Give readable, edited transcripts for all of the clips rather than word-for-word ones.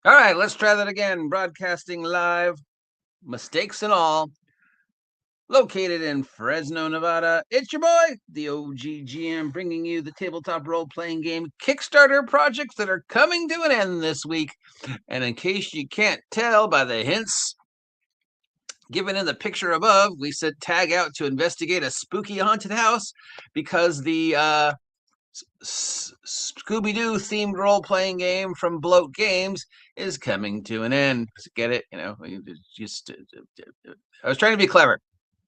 All right, let's try that again. Broadcasting live, mistakes and all. Located in Fresno, Nevada, it's your boy, the oggm, bringing you the tabletop role-playing game Kickstarter projects that are coming to an end this week. And in case you can't tell by the hints given in the picture above, we set Tag out to investigate a spooky haunted house because the Scooby-Doo themed role-playing game from Bloat Games is coming to an end. Get it? Just I was trying to be clever.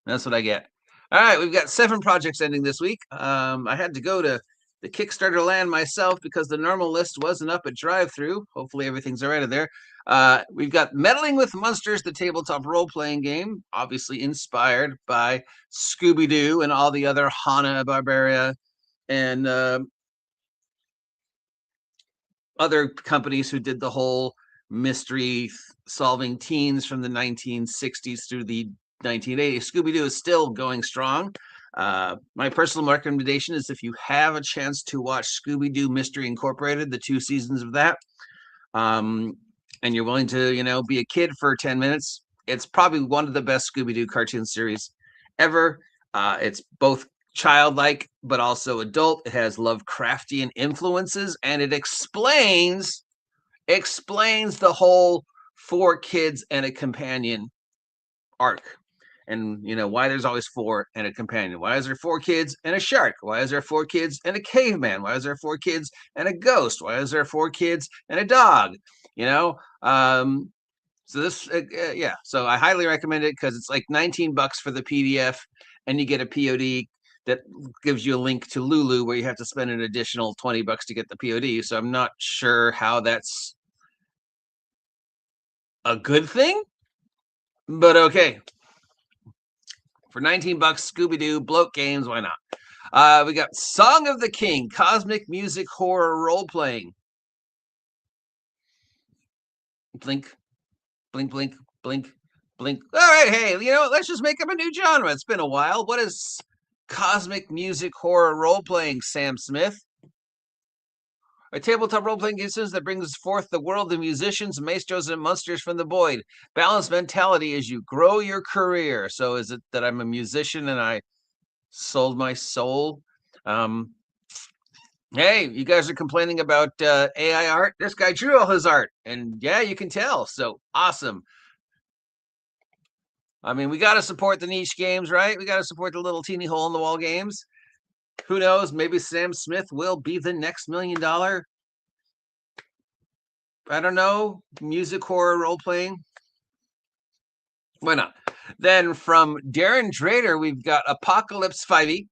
That's what I get. All right, we've got 7 projects ending this week. I had to go to the Kickstarter land myself because the normal list wasn't up at drive-through. Hopefully everything's all right in there. We've got Meddling with Monsters, the tabletop role-playing game, obviously inspired by Scooby-Doo and all the other Hanna-Barbera and other companies who did the whole mystery solving teens from the 1960s through the 1980s. Scooby-Doo is still going strong. My personal recommendation is if you have a chance to watch Scooby-Doo Mystery Incorporated, the 2 seasons of that, and you're willing to, be a kid for 10 minutes, it's probably one of the best Scooby-Doo cartoon series ever. It's both childlike but also adult. It has Lovecraftian influences, and it explains the whole 4 kids and a companion arc. And why there's always 4 and a companion. Why is there 4 kids and a shark? Why is there 4 kids and a caveman? Why is there 4 kids and a ghost? Why is there 4 kids and a dog? So this, yeah. So I highly recommend it because it's like $19 for the PDF, and you get a POD that gives you a link to Lulu where you have to spend an additional $20 to get the POD. So I'm not sure how that's a good thing, but okay. For $19, Scooby-Doo, Bloat Games, why not? We got Song of the King, cosmic music horror role-playing. Blink, blink, blink, blink, blink. All right, hey, let's just make up a new genre. It's been a while. What is cosmic music horror role-playing, Sam Smith? A tabletop role-playing game that brings forth the world of musicians, maestros, and monsters from the void. Balanced mentality as you grow your career. So is it that I'm a musician and I sold my soul? Hey, you guys are complaining about AI art. This guy drew all his art, and yeah, you can tell. So awesome. I mean, we got to support the niche games, right? We got to support the little teeny hole in the wall games. Who knows? Maybe Sam Smith will be the next $1 million. I don't know. Music horror role playing. Why not? Then from Darren Drader, we've got Apocalypse 5e.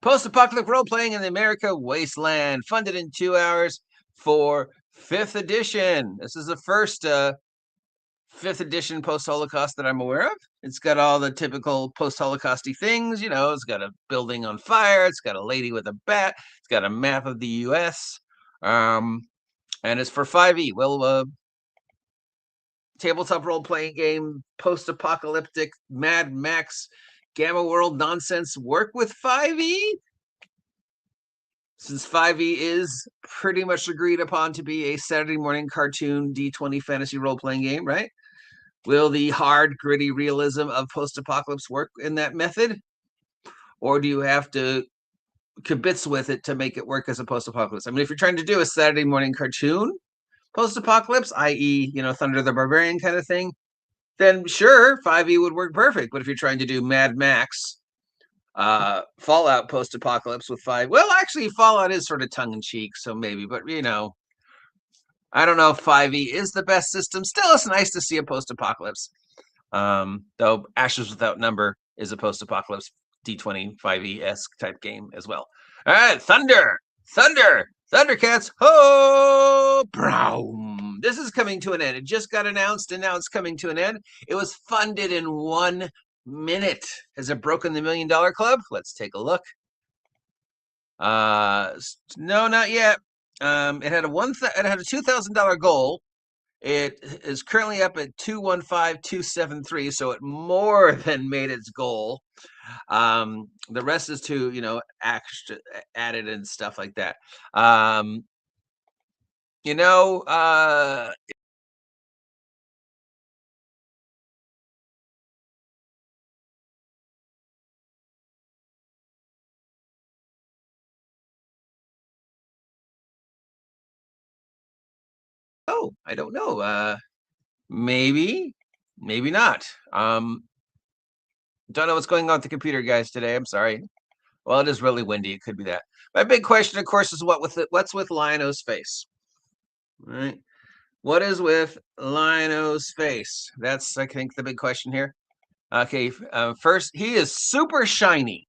Post-apocalyptic role-playing in the America Wasteland, funded in 2 hours for 5th edition. This is the first 5th edition post-Holocaust that I'm aware of. It's got all the typical post-Holocausty things. It's got a building on fire. It's got a lady with a bat. It's got a map of the U.S. And it's for 5e. Well, tabletop role-playing game, post-apocalyptic, Mad Max, Gamma World nonsense work with 5e? Since 5e is pretty much agreed upon to be a Saturday morning cartoon D20 fantasy role-playing game, right? Will the hard, gritty realism of post-apocalypse work in that method? Or do you have to kibitz with it to make it work as a post-apocalypse? I mean, if you're trying to do a Saturday morning cartoon post-apocalypse, i.e., Thunder the Barbarian kind of thing, then sure, 5e would work perfect. But if you're trying to do Mad Max, Fallout post-apocalypse with 5, well, actually, Fallout is sort of tongue-in-cheek, so maybe, but I don't know if 5e is the best system. Still, it's nice to see a post-apocalypse. Though Ashes Without Number is a post-apocalypse D20 5e-esque type game as well. All right, Thundercats, ho! Brown. This is coming to an end. It just got announced, and now it's coming to an end. It was funded in 1 minute. Has it broken the $1 million club? Let's take a look. No, not yet. It had a $2,000 goal. It is currently up at 215,273, so it more than made its goal. The rest is to extra added and stuff like that. know. I don't know. Maybe not. Don't know what's going on with the computer, guys, today. I'm sorry. Well, it is really windy. It could be that. My big question, of course, is what's with Lion-O's face? All right. What is with Lion-O's face? That's, I think, the big question here. Okay. First, he is super shiny.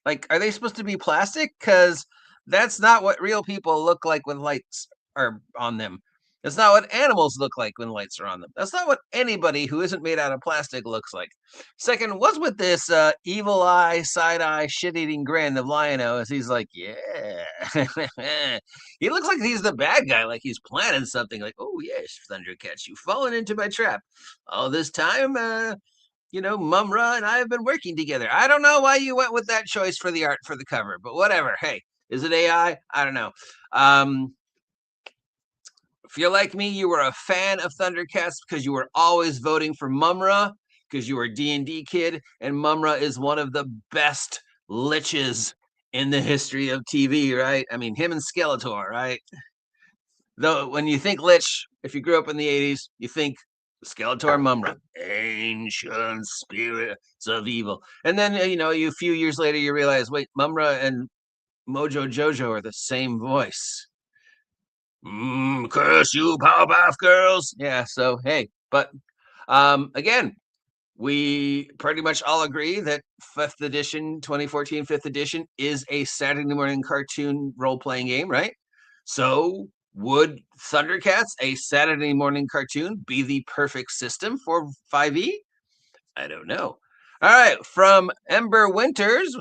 Like, are they supposed to be plastic? Because that's not what real people look like when lights are on them. That's not what animals look like when lights are on them. That's not what anybody who isn't made out of plastic looks like. Second, what's with this evil eye, side eye, shit-eating grin of Lion-O as he's like, yeah. He looks like he's the bad guy, like he's planning something like, oh, yes, Thundercats, you've fallen into my trap. All this time, Mumra and I have been working together. I don't know why you went with that choice for the art for the cover, but whatever. Hey, is it AI? I don't know. If you're like me, you were a fan of Thundercats because you were always voting for Mumra because you were a D&D kid, and Mumra is one of the best liches in the history of TV, right? I mean, him and Skeletor, right? Though when you think lich, if you grew up in the 80s, you think Skeletor, Mumra, ancient spirits of evil. And then, a few years later, you realize, wait, Mumra and Mojo Jojo are the same voice. Curse you, Powerpuff Girls. Yeah, so, hey, but again, we pretty much all agree that 5th edition, 2014 5th edition is a Saturday morning cartoon role-playing game, right? So would Thundercats, a Saturday morning cartoon, be the perfect system for 5e? I don't know. All right, from Ember Winters.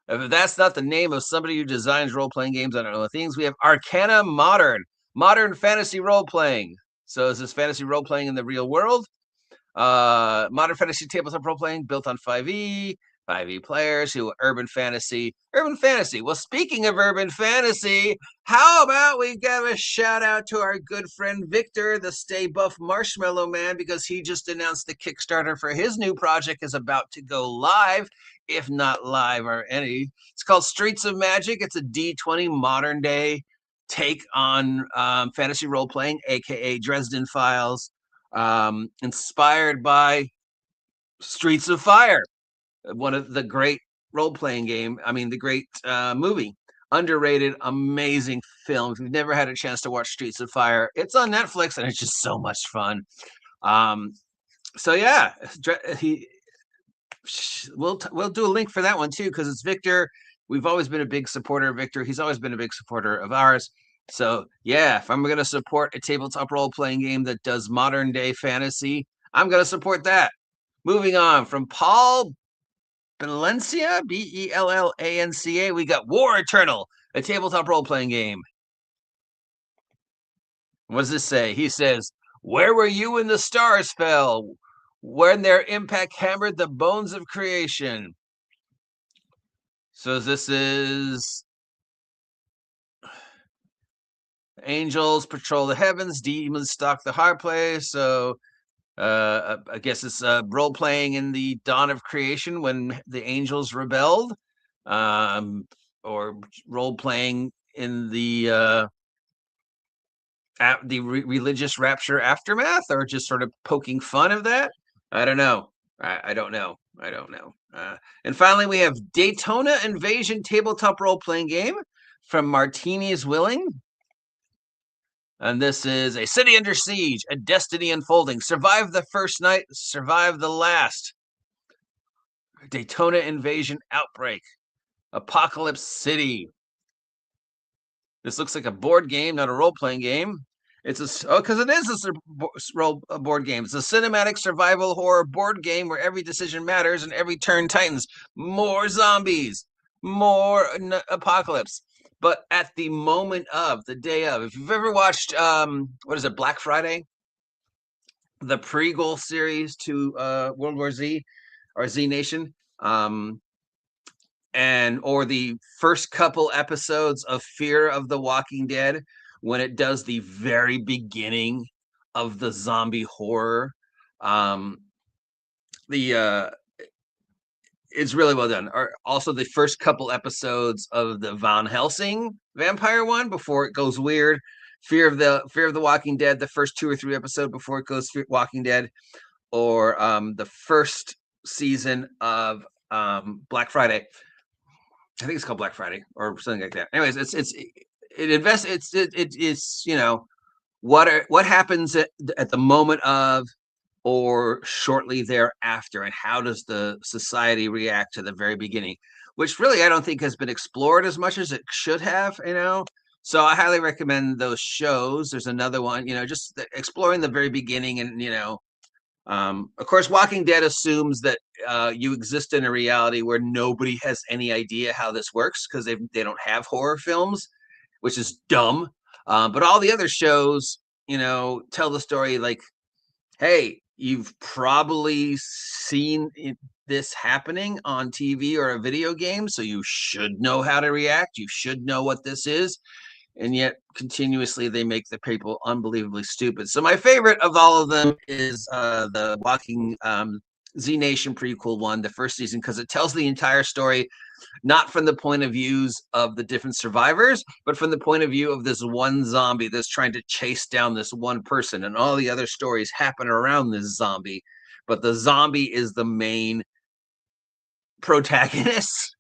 If that's not the name of somebody who designs role-playing games, I don't know the things. We have Arcana Modern fantasy role-playing. So is this fantasy role-playing in the real world? Modern fantasy tabletop role-playing built on 5e players who urban fantasy. Well, speaking of urban fantasy, how about we give a shout out to our good friend Victor, the Stay Buff Marshmallow Man, because he just announced the Kickstarter for his new project is about to go live, if not live or any. It's called Streets of Magic. It's a D20 modern day take on fantasy role-playing, aka Dresden Files, inspired by Streets of Fire, one of the great role-playing game. I mean, the great movie, underrated, amazing film. If you've never had a chance to watch Streets of Fire, it's on Netflix and it's just so much fun. So yeah, we'll do a link for that one too because it's Victor. We've always been a big supporter of Victor. He's always been a big supporter of ours. So yeah, if I'm going to support a tabletop role-playing game that does modern day fantasy, I'm going to support that. Moving on from Paul Bellancia, Bellanca, we got War Eternal, a tabletop role-playing game. What does this say? He says, where were you when the stars fell? When their impact hammered the bones of creation. So this is angels patrol the heavens, demons stalk the high place. So I guess it's role playing in the dawn of creation when the angels rebelled, or role playing in the religious rapture aftermath, or just sort of poking fun of that. I don't know. I don't know. And finally, we have Daytona Invasion tabletop role playing game from Martini's Willing. And this is a city under siege, a destiny unfolding. Survive the first night, survive the last. Daytona Invasion Outbreak. Apocalypse City. This looks like a board game, not a role-playing game. Because it is a board game. It's a cinematic survival horror board game where every decision matters and every turn tightens. More zombies, more apocalypse. But at the moment of the day of, if you've ever watched, what is it, Black Friday? The prequel series to World War Z or Z Nation, or the first couple episodes of Fear of the Walking Dead, when it does the very beginning of the zombie horror. It's really well done. Also, the first couple episodes of the Van Helsing vampire one before it goes weird. Fear of the Walking Dead, the first 2 or 3 episodes before it goes to Walking Dead, or the first season of Black Friday. I think it's called Black Friday or something like that. Anyways, it's what happens at the moment of or shortly thereafter, and how does the society react to the very beginning, which really I don't think has been explored as much as it should have, So I highly recommend those shows. There's another one, just exploring the very beginning, and of course, Walking Dead assumes that you exist in a reality where nobody has any idea how this works because they don't have horror films, which is dumb. But all the other shows, tell the story like, hey, you've probably seen this happening on TV or a video game, so you should know how to react. You should know what this is. And yet continuously they make the people unbelievably stupid. So my favorite of all of them is the Walking Z Nation prequel one, the first season, because it tells the entire story, not from the point of views of the different survivors, but from the point of view of this one zombie that's trying to chase down this one person, and all the other stories happen around this zombie, but the zombie is the main protagonist.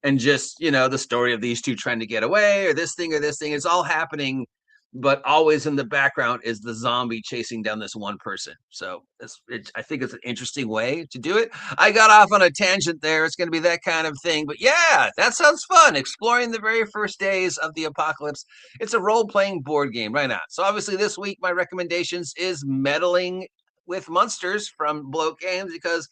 And just, the story of these two trying to get away, or this thing, it's all happening, but always in the background is the zombie chasing down this one person. So I think it's an interesting way to do it. I got off on a tangent there. It's going to be that kind of thing, but yeah, that sounds fun. Exploring the very first days of the apocalypse. It's a role-playing board game, right now. So obviously this week, my recommendations is Meddling with Monsters from Bloat Games, because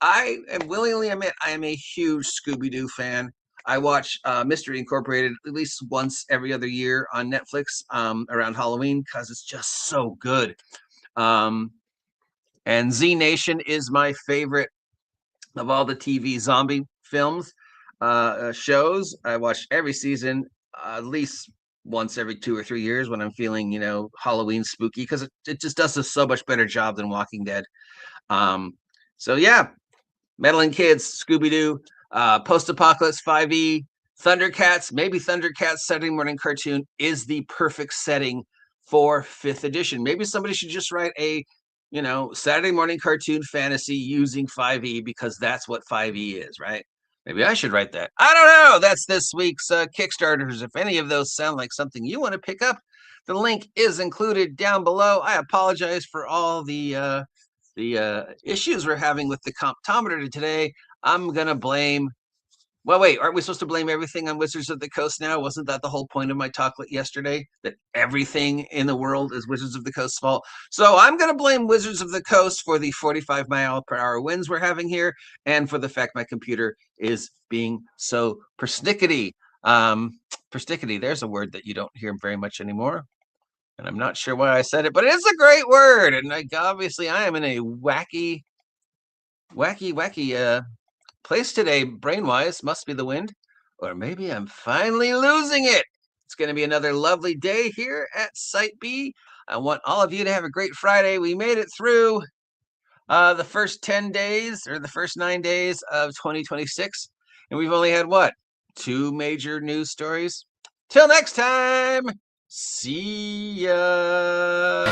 I willingly admit I am a huge Scooby-Doo fan. I watch Mystery Incorporated at least once every other year on Netflix around Halloween because it's just so good. And Z Nation is my favorite of all the TV zombie films, shows. I watch every season at least once every 2 or 3 years when I'm feeling, Halloween spooky, because it just does a so much better job than Walking Dead. So yeah, Meddling Kids, Scooby-Doo, Post-Apocalypse 5e, Thundercats. Maybe Thundercats Saturday morning cartoon is the perfect setting for 5th edition. Maybe somebody should just write a, Saturday morning cartoon fantasy using 5e, because that's what 5e is, right? Maybe I should write that. I don't know. That's this week's Kickstarters. If any of those sound like something you want to pick up, the link is included down below. I apologize for all the issues we're having with the comptometer today. I'm gonna blame. Well, wait, aren't we supposed to blame everything on Wizards of the Coast now? Wasn't that the whole point of my talk yesterday? That everything in the world is Wizards of the Coast's fault? So I'm going to blame Wizards of the Coast for the 45-mile-per-hour winds we're having here, and for the fact my computer is being so persnickety. Persnickety, there's a word that you don't hear very much anymore. And I'm not sure why I said it, but it's a great word. And obviously I am in a wacky place today, brain-wise. Must be the wind. Or maybe I'm finally losing it. It's going to be another lovely day here at Site B. I want all of you to have a great Friday. We made it through the first 10 days, or the first 9 days of 2026. And we've only had, 2 major news stories? Till next time, see ya.